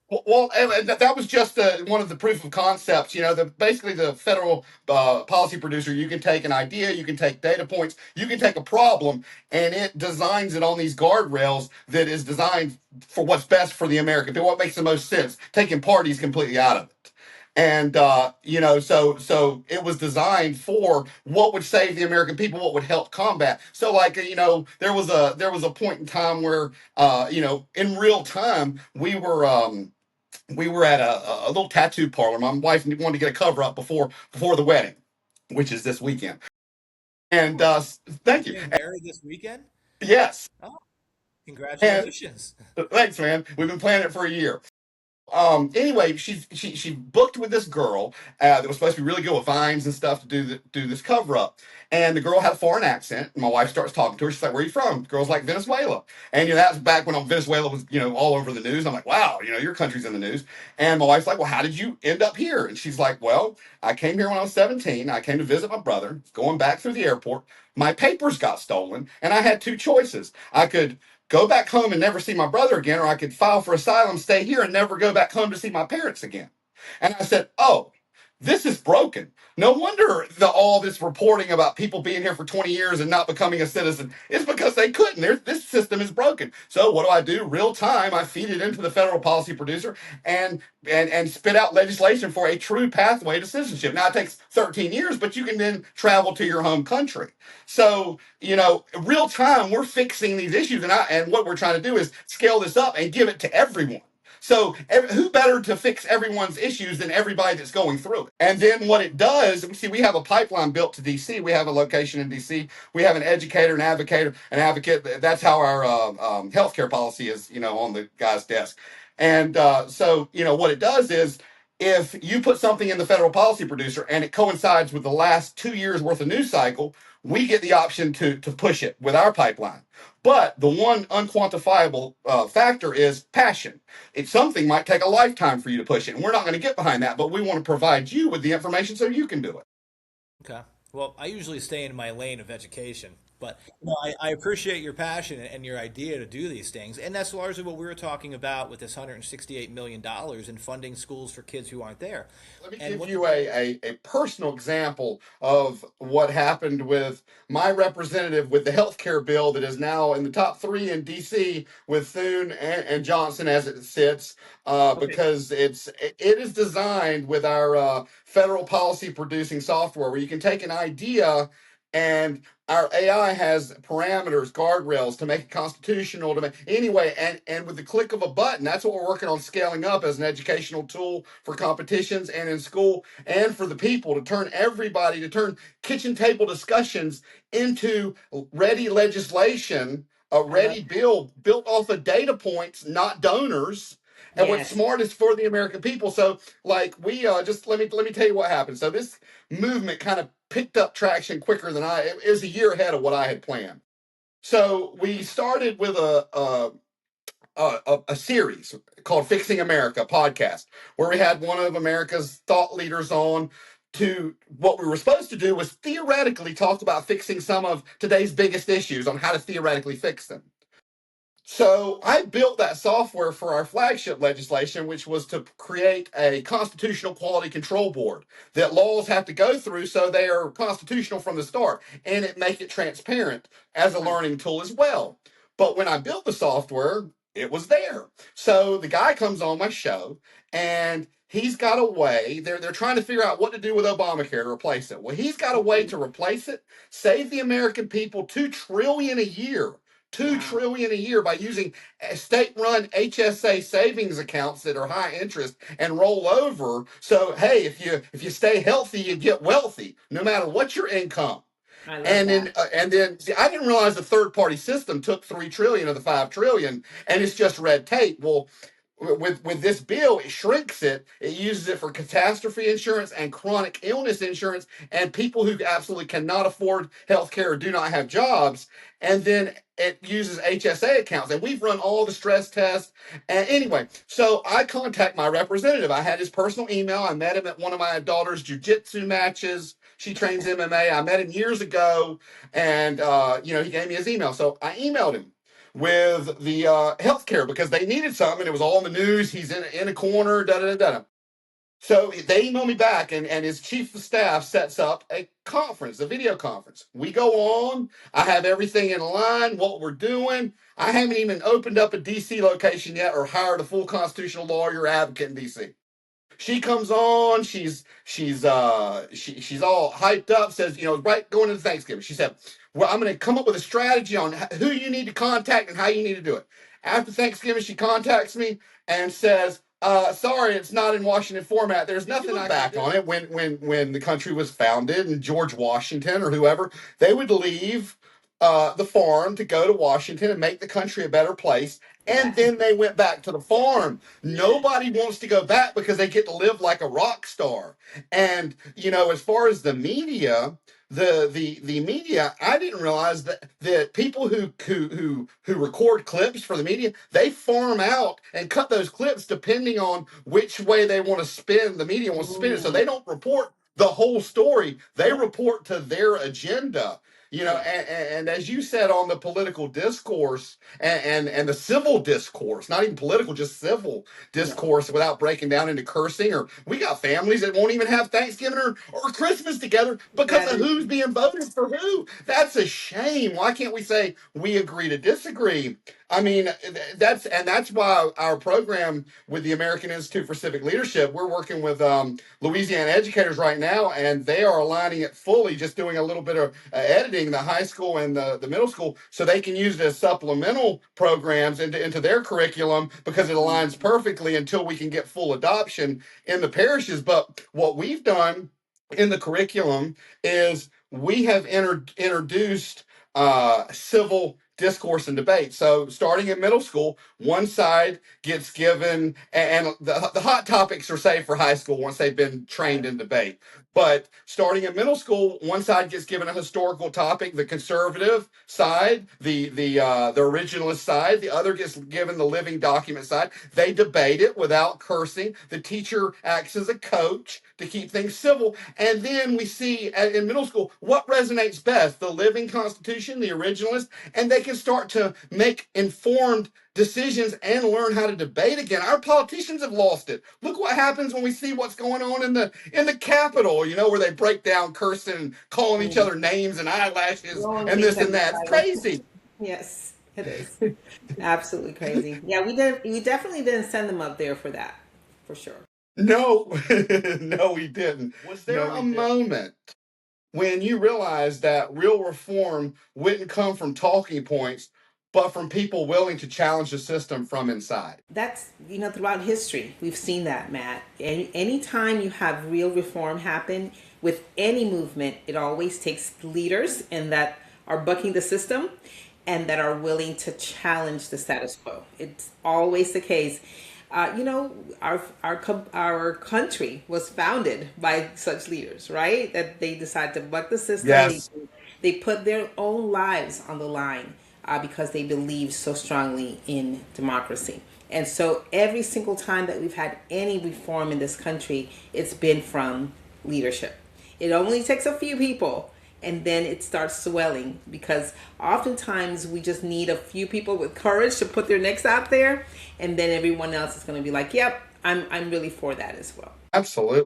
Well, and that was just one of the proof of concepts. Basically the federal policy producer, you can take an idea, you can take data points, you can take a problem, and it designs it on these guardrails that is designed for what's best for the American people, what makes the most sense, taking parties completely out of it. And so it was designed for what would save the American people, what would help combat. So, like, there was a point in time where in real time we were at a little tattoo parlor. My wife wanted to get a cover up before the wedding, which is this weekend. And Oh, thank you're you. getting married this weekend? Yes, Oh, and congratulations. thanks, man. We've been planning it for a year. Anyway, she booked with this girl that was supposed to be really good with vines and stuff to do this cover up. And the girl had a foreign accent. And my wife starts talking to her. She's like, "Where are you from?" The girl's like, "Venezuela." And that's back when Venezuela was all over the news. I'm like, "Wow, your country's in the news." And my wife's like, "Well, how did you end up here?" And she's like, "Well, I came here when I was 17. I came to visit my brother. Going back through the airport, my papers got stolen, and I had two choices. I could go back home and never see my brother again, or I could file for asylum, stay here, and never go back home to see my parents again." And I said, "Oh, this is broken. No wonder all this reporting about people being here for 20 years and not becoming a citizen is because they couldn't. This system is broken." So what do? Real time, I feed it into the federal policy producer and spit out legislation for a true pathway to citizenship. Now it takes 13 years, but you can then travel to your home country. So real time, we're fixing these issues, and what we're trying to do is scale this up and give it to everyone. So who better to fix everyone's issues than everybody that's going through it? And then what it does, we have a pipeline built to DC. We have a location in DC. We have an educator, an advocate. That's how our healthcare policy is, on the guy's desk. And so, what it does is, if you put something in the federal policy producer and it coincides with the last 2 years worth of news cycle, we get the option to push it with our pipeline. But the one unquantifiable factor is passion. It's something might take a lifetime for you to push it, and we're not going to get behind that. But we want to provide you with the information so you can do it. Okay. Well, I usually stay in my lane of education, but I appreciate your passion and your idea to do these things, and that's largely what we were talking about with this $168 million in funding schools for kids who aren't there. Let me And give what you a personal example of what happened with my representative with the health care bill that is now in the top three in DC with Thune and Johnson as it sits, okay, because it is designed with our federal policy producing software where you can take an idea, and our AI has parameters, guardrails to make it constitutional. Anyway, and with the click of a button, that's what we're working on scaling up as an educational tool for competitions and in school and for the people, to turn kitchen table discussions into ready legislation, a I love ready bill built off of data points, not donors. And what's yes. smart is for the American people. So, like, we just let me tell you what happened. So this movement kind of picked up traction quicker than it was a year ahead of what I had planned. So we started with a series called Fixing America podcast, where we had one of America's thought leaders on. To what we were supposed to do was theoretically talk about fixing some of today's biggest issues on how to theoretically fix them. So I built that software for our flagship legislation, which was to create a constitutional quality control board that laws have to go through so they are constitutional from the start, and it make it transparent as a learning tool as well. But when I built the software, it was there. So the guy comes on my show, and he's got a way. They're trying to figure out what to do with Obamacare to replace it. Well, he's got a way to replace it, save the American people 2 trillion a year, two Wow. trillion a year by using state-run HSA savings accounts that are high interest and roll over. So hey, if you stay healthy, you get wealthy, no matter what your income. I love And then that. see, I didn't realize the third-party system took 3 trillion of the 5 trillion, and it's just red tape. Well, with this bill, it shrinks it. It uses it for catastrophe insurance and chronic illness insurance, and people who absolutely cannot afford health care or do not have jobs. And then it uses HSA accounts. And we've run all the stress tests. And anyway, so I contact my representative. I had his personal email. I met him at one of my daughter's jujitsu matches. She trains MMA. I met him years ago, and he gave me his email. So I emailed him. with the healthcare because they needed something. It was all in the news. He's in a corner, da da da da. So they email me back, and his chief of staff sets up a conference, a video conference. We go on. I have everything in line, what we're doing. I haven't even opened up a DC location yet or hired a full constitutional lawyer advocate in DC. She comes on. She's all hyped up. Says, right going into Thanksgiving. She said, "Well, I'm going to come up with a strategy on who you need to contact and how you need to do it." After Thanksgiving, she contacts me and says, "Sorry, it's not in Washington format. There's nothing I back on it." When the country was founded, and George Washington or whoever, they would leave the farm to go to Washington and make the country a better place. And then they went back to the farm. Nobody wants to go back because they get to live like a rock star. And as far as the media, the media, I didn't realize that people who record clips for the media, they farm out and cut those clips depending on which way they want to spin. The media wants to spin it, so they don't report the whole story. They report to their agenda. And as you said on the political discourse and the civil discourse, not even political, just civil discourse without breaking down into cursing, or we got families that won't even have Thanksgiving or Christmas together because of who's being voted for who. That's a shame. Why can't we say we agree to disagree? I mean, that's why our program with the American Institute for Civic Leadership, we're working with Louisiana educators right now, and they are aligning it fully, just doing a little bit of editing the high school and the middle school so they can use it as supplemental programs into their curriculum because it aligns perfectly until we can get full adoption in the parishes. But what we've done in the curriculum is we have introduced civil discourse and debate. So starting in middle school, one side gets given, and the hot topics are saved for high school once they've been trained in debate. But starting in middle school, one side gets given a historical topic, the conservative side, the originalist side. The other gets given the living document side. They debate it without cursing. The teacher acts as a coach to keep things civil. And then we see in middle school what resonates best, the living constitution, the originalist, and they can start to make informed decisions and learn how to debate again. Our politicians have lost it. Look what happens when we see what's going on in the Capitol, where they break down cursing and calling each other names and eyelashes and this and that. It's crazy. Yes, it is. Absolutely crazy. Yeah, we definitely didn't send them up there for that, for sure. No, no, we didn't. Was there a moment when you realized that real reform wouldn't come from talking points, but from people willing to challenge the system from inside? That's, throughout history, we've seen that, Matt. Anytime you have real reform happen with any movement, it always takes leaders and that are bucking the system and that are willing to challenge the status quo. It's always the case. Our country was founded by such leaders, right? That they decide to buck the system. Yes. They put their own lives on the line because they believe so strongly in democracy. And so every single time that we've had any reform in this country, it's been from leadership. It only takes a few people and then it starts swelling because oftentimes we just need a few people with courage to put their necks out there, and then everyone else is going to be like, yep, I'm really for that as well. Absolutely.